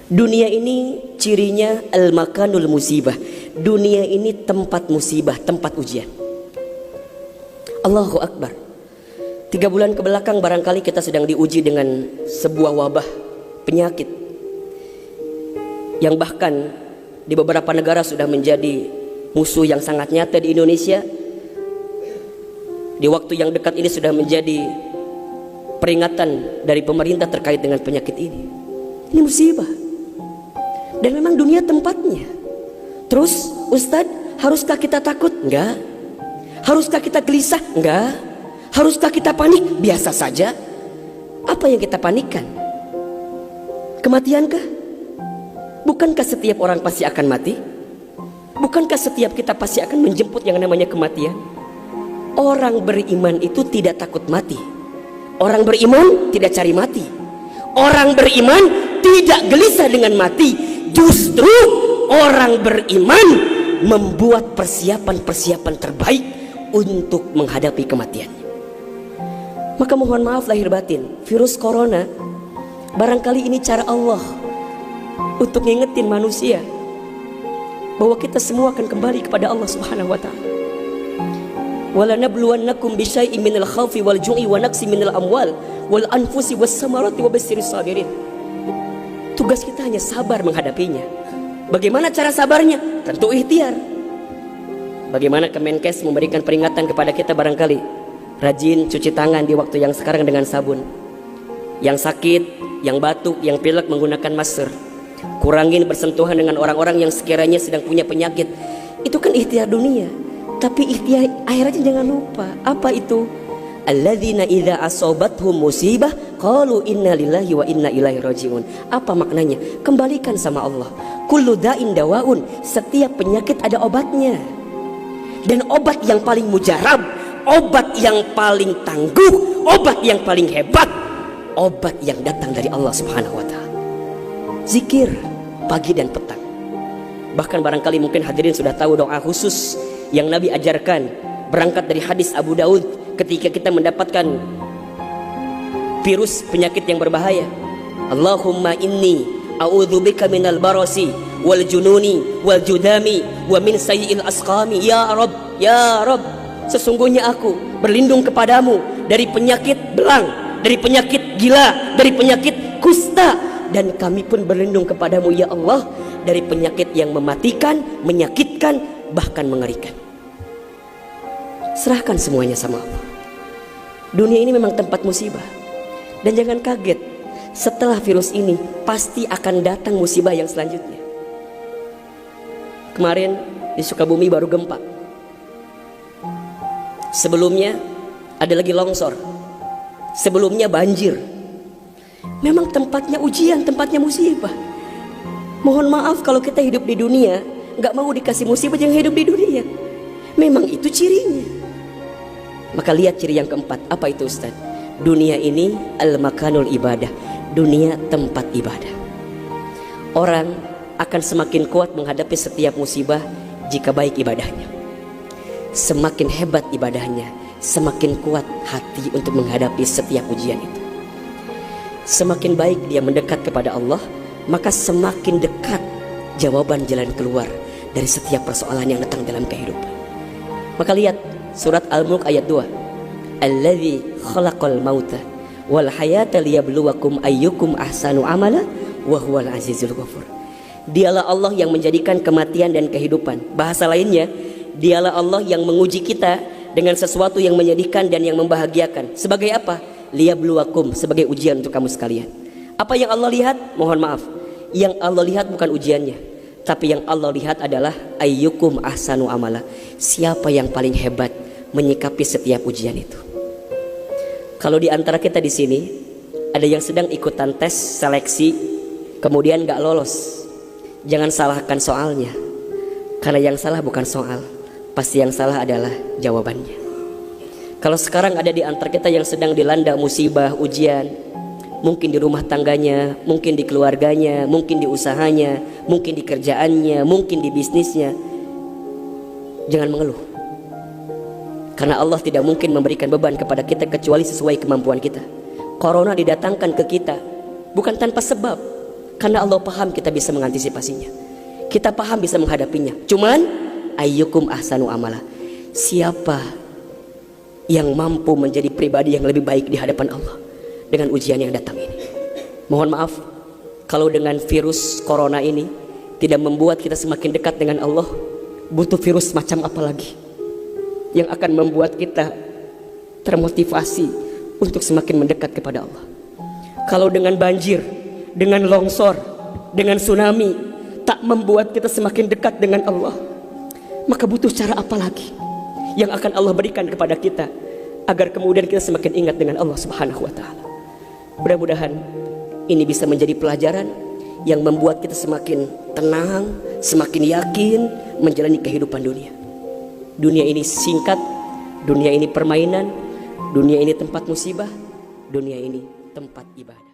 Dunia ini cirinya al-makanul musibah. Dunia ini tempat musibah, tempat ujian. Allahu Akbar. 3 bulan ke belakang barangkali kita sedang diuji dengan sebuah wabah penyakit yang bahkan di beberapa negara sudah menjadi musuh yang sangat nyata. Di Indonesia di waktu yang dekat ini sudah menjadi peringatan dari pemerintah terkait dengan penyakit ini. Ini musibah. Dan memang dunia tempatnya. Terus Ustadz, haruskah kita takut? Enggak. Haruskah kita gelisah? Enggak. Haruskah kita panik? Biasa saja. Apa yang kita panikkan? Kematiankah? Bukankah setiap orang pasti akan mati? Bukankah setiap kita pasti akan menjemput yang namanya kematian? Orang beriman itu tidak takut mati. Orang beriman tidak cari mati. Orang beriman tidak gelisah dengan mati. Justru orang beriman membuat persiapan-persiapan terbaik untuk menghadapi kematian. Maka mohon maaf lahir batin, virus corona barangkali ini cara Allah untuk ngingetin manusia bahwa kita semua akan kembali kepada Allah Subhanahu wa taala. وَلَنَبْلُوَنَّكُمْ بِشَيْءٍ مِنَ الْخَوْفِ وَالْجُوعِ وَنَقْصٍ مِنَ الْأَمْوَالِ وَالْأَنْفُسِ وَالثَّمَرَاتِ وَبَشِّرِ الصَّابِرِينَ. Tugas kita hanya sabar menghadapinya. Bagaimana cara sabarnya? Tentu ikhtiar. Bagaimana Kemenkes memberikan peringatan kepada kita barangkali? Rajin cuci tangan di waktu yang sekarang dengan sabun. Yang sakit, yang batuk, yang pilek menggunakan masker. Kurangin bersentuhan dengan orang-orang yang sekiranya sedang punya penyakit. Itu kan ikhtiar dunia. Tapi ikhtiar akhiratnya jangan lupa. Apa itu? Alladzina idza asobathum musibah qalu inna lillahi wa inna ilaihi rajiun. Apa maknanya? Kembalikan sama Allah. Kullu da'in dawaun. Setiap penyakit ada obatnya. Dan obat yang paling mujarab, obat yang paling tangguh, obat yang paling hebat, obat yang datang dari Allah Subhanahu wa taala. Zikir pagi dan petang. Bahkan barangkali mungkin hadirin sudah tahu doa khusus yang Nabi ajarkan berangkat dari hadis Abu Daud ketika kita mendapatkan virus penyakit yang berbahaya. Allahumma inni a'udzubika minal barasi wal jununi wal judami wa min sayyi'il asqami. Ya Rabb, ya Rabb, sesungguhnya aku berlindung kepadamu dari penyakit belang, dari penyakit gila, dari penyakit kusta, dan kami pun berlindung kepadamu ya Allah dari penyakit yang mematikan, menyakitkan, bahkan mengerikan. Serahkan semuanya sama Allah. Dunia ini memang tempat musibah. Dan jangan kaget, setelah virus ini pasti akan datang musibah yang selanjutnya. Kemarin di Sukabumi baru gempa. Sebelumnya ada lagi longsor. Sebelumnya banjir. Memang tempatnya ujian, tempatnya musibah. Mohon maaf kalau kita hidup di dunia gak mau dikasih musibah, jangan hidup di dunia. Memang itu cirinya. Maka lihat ciri yang keempat. Apa itu Ustaz? Dunia ini al-makanul ibadah. Dunia tempat ibadah. Orang akan semakin kuat menghadapi setiap musibah jika baik ibadahnya. Semakin hebat ibadahnya, semakin kuat hati untuk menghadapi setiap ujian itu. Semakin baik dia mendekat kepada Allah, maka semakin dekat jawaban jalan keluar dari setiap persoalan yang datang dalam kehidupan. Maka lihat surat Al-Mulk ayat 2. Alladzi khalaqal mauta wal hayata liyabluwakum ayyukum ahsanu amala wa huwal azizul ghafur. Dialah Allah yang menjadikan kematian dan kehidupan. Bahasa lainnya, dialah Allah yang menguji kita dengan sesuatu yang menyedihkan dan yang membahagiakan. Sebagai apa? Liyabluwakum, sebagai ujian untuk kamu sekalian. Apa yang Allah lihat? Mohon maaf, yang Allah lihat bukan ujiannya, tapi yang Allah lihat adalah ayyukum ahsanu amala. Siapa yang paling hebat menyikapi setiap ujian itu. Kalau di antara kita di sini ada yang sedang ikutan tes seleksi kemudian gak lolos, jangan salahkan soalnya, karena yang salah bukan soal, pasti yang salah adalah jawabannya. Kalau sekarang ada di antara kita yang sedang dilanda musibah, ujian, mungkin di rumah tangganya, mungkin di keluarganya, mungkin di usahanya, mungkin di kerjaannya, mungkin di bisnisnya, jangan mengeluh. Karena Allah tidak mungkin memberikan beban kepada kita kecuali sesuai kemampuan kita. Corona didatangkan ke kita bukan tanpa sebab. Karena Allah paham kita bisa mengantisipasinya, kita paham bisa menghadapinya. Cuman ayyukum ahsanu amala, siapa yang mampu menjadi pribadi yang lebih baik di hadapan Allah dengan ujian yang datang ini. Mohon maaf kalau dengan virus corona ini tidak membuat kita semakin dekat dengan Allah, butuh virus macam apa lagi yang akan membuat kita termotivasi untuk semakin mendekat kepada Allah. Kalau dengan banjir, dengan longsor, dengan tsunami tak membuat kita semakin dekat dengan Allah, maka butuh cara apa lagi yang akan Allah berikan kepada kita agar kemudian kita semakin ingat dengan Allah Subhanahu wa taala. Mudah-mudahan ini bisa menjadi pelajaran yang membuat kita semakin tenang, semakin yakin menjalani kehidupan dunia. Dunia ini singkat, dunia ini permainan, dunia ini tempat musibah, dunia ini tempat ibadah.